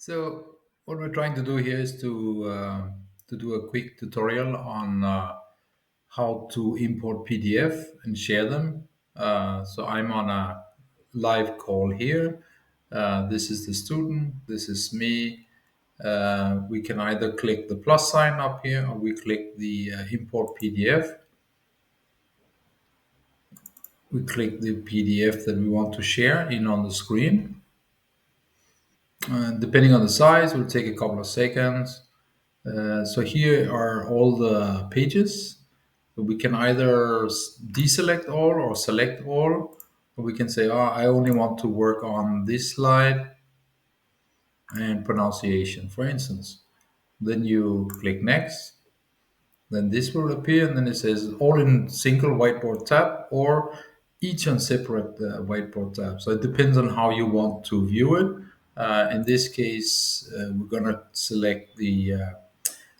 So what we're trying to do here is to do a quick tutorial on how to import PDF and share them. So I'm on a live call here. This is the student. This is me. We can either click the plus sign up here, or we click the import PDF. We click the PDF that we want to share in on the screen. Depending on the size, it will take a couple of seconds. So here are all the pages. We can either deselect all or select all. We can say, oh, I only want to work on this slide and pronunciation, for instance. Then you click next. Then this will appear, and then it says all in single whiteboard tab or each on separate whiteboard tab. So it depends on how you want to view it. In this case, we're going to select the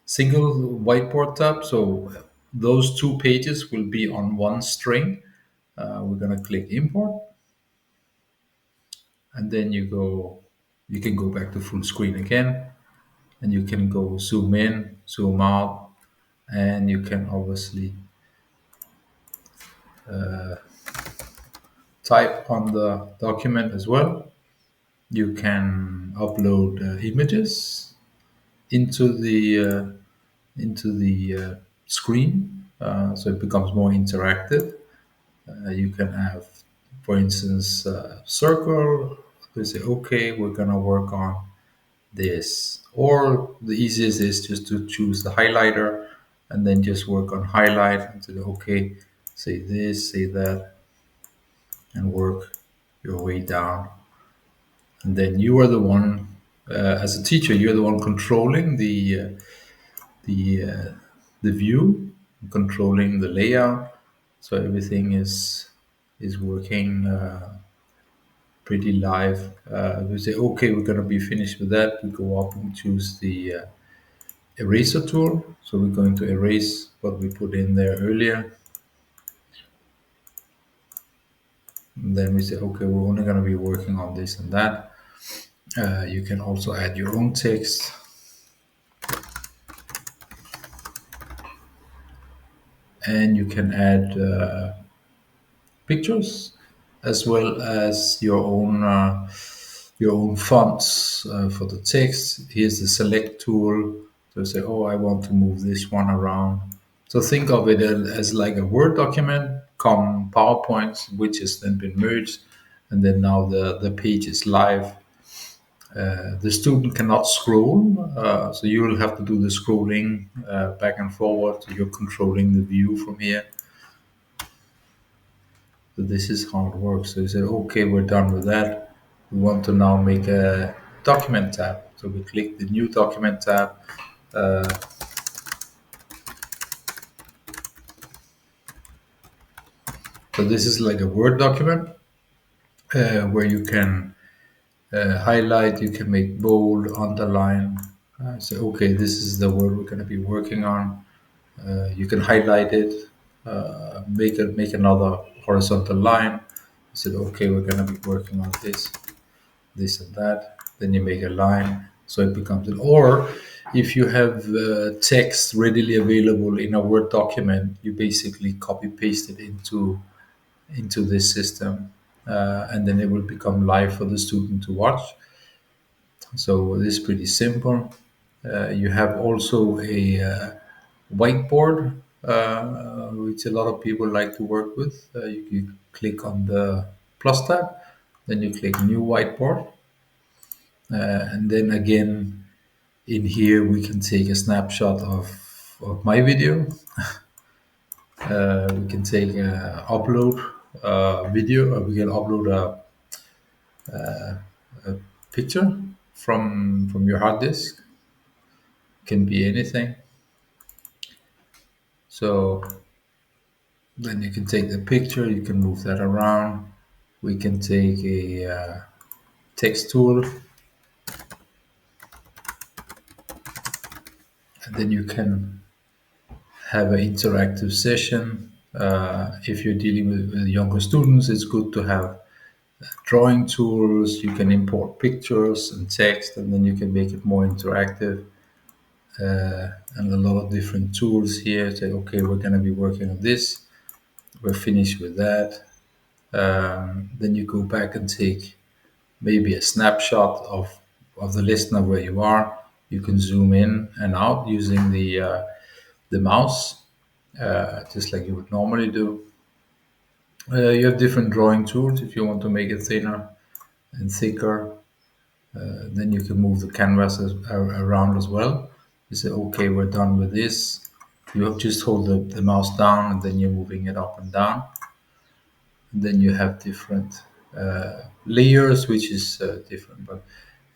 single whiteboard tab. So those two pages will be on one string. We're going to click import, and then you can go back to full screen again, and you can go zoom in, zoom out, and you can obviously type on the document as well. You can upload images into the screen, so it becomes more interactive. You can have, for instance, circle. They say, okay, we're gonna work on this. Or the easiest is just to choose the highlighter and then just work on highlight and say, okay, say this, say that, and work your way down. And then you are the one, as a teacher, you're the one controlling the uh, the view, controlling the layout. So everything is working pretty live. We say, okay, we're going to be finished with that. We go up and choose the eraser tool. So we're going to erase what we put in there earlier. And then we say, okay, we're only going to be working on this and that. You can also add your own text. And you can add pictures as well as your own fonts for the text. Here's the select tool to say, oh, I want to move this one around. So think of it as like a Word document, come PowerPoint, which has then been merged, and then now the page is live. The student cannot scroll, so you will have to do the scrolling back and forward. So you're controlling the view from here. So this is how it works. So you say, okay, we're done with that. We want to now make a document tab. So we click the new document tab. So this is like a Word document where you can highlight, you can make bold, underline. Say, okay, this is the word we're going to be working on. You can highlight it, make another horizontal line. Said, okay, we're going to be working on this and that. Then you make a line, so it becomes an. Or if you have text readily available in a Word document, you basically copy paste it into this system, and then it will become live for the student to watch. So this is pretty simple. You have also a whiteboard, which a lot of people like to work with. You click on the plus tab, then you click new whiteboard, and then again in here we can take a snapshot of my video. We can take upload video, or we can upload a picture from your hard disk. Can be anything. So then you can take the picture, you can move that around. We can take a text tool, and then you can have an interactive session. If you're dealing with younger students, it's good to have drawing tools. You can import pictures and text, and then you can make it more interactive. And a lot of different tools here. Say, okay, we're going to be working on this. We're finished with that. Then you go back and take maybe a snapshot of the listener where you are. You can zoom in and out using the mouse, just like you would normally do. You have different drawing tools if you want to make it thinner and thicker. Then you can move the canvas around as well. You say, okay, we're done with this. You have just hold the mouse down and then you're moving it up and down. And then you have different layers, which is different. But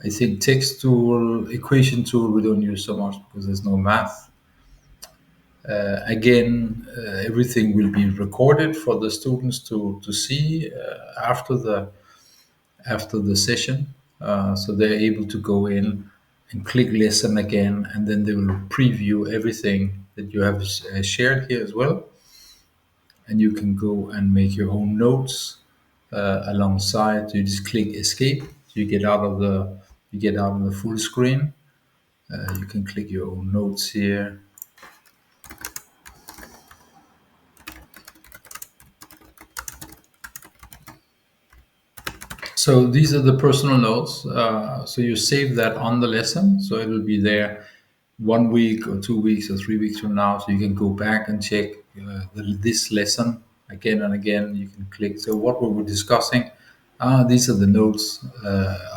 I think text tool, equation tool, we don't use so much because there's no math. Again, everything will be recorded for the students to see after the session. So they're able to go in and click listen again, and then they will preview everything that you have shared here as well. And you can go and make your own notes alongside. You just click escape. You get out of the full screen. You can click your own notes here. So these are the personal notes. So you save that on the lesson, so it will be there 1 week or 2 weeks or 3 weeks from now. So you can go back and check this lesson again and again. You can click. So what we were discussing, these are the notes.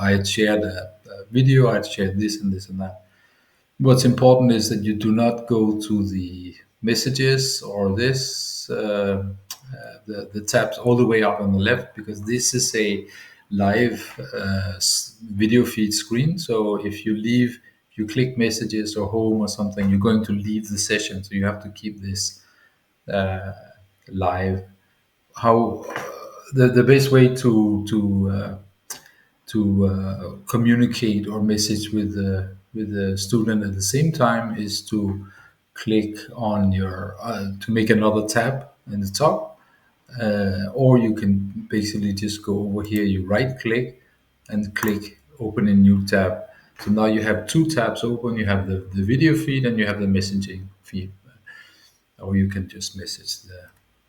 I had shared a video. I had shared this and this and that. What's important is that you do not go to the messages or the tabs all the way up on the left, because this is a live video feed screen. So if you click messages or home or something, you're going to leave the session. So you have to keep this live. How the best way to communicate or message with the student at the same time is to click on your to make another tab in the top, or you can basically just go over here. You right click and click open a new tab. So now you have two tabs open. You have the video feed and you have the messaging feed, or you can just message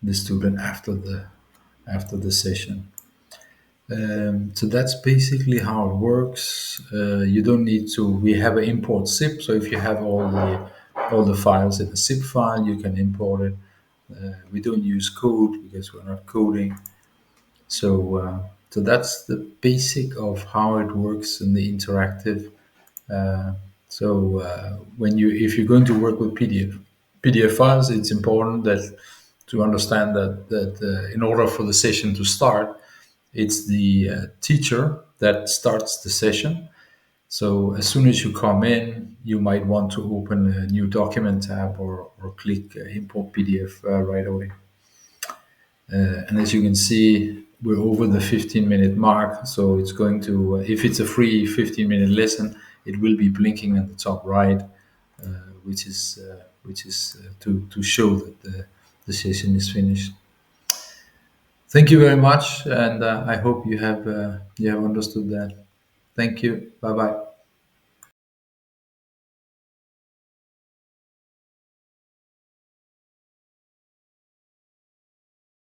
the student after the session. So that's basically how it works. You don't need to. We have an import zip, so if you have all the files in a zip file, you can import it. We don't use code because we're not coding. So that's the basic of how it works in the interactive. When if you're going to work with PDF files, it's important that to understand that in order for the session to start, it's the teacher that starts the session. So as soon as you come in, you might want to open a new document tab or click import PDF right away. And as you can see, we're over the 15-minute mark. So it's going to, if it's a free 15-minute lesson, it will be blinking at the top right, which is to show that the session is finished. Thank you very much, and I hope you have understood that. Thank you. Bye bye.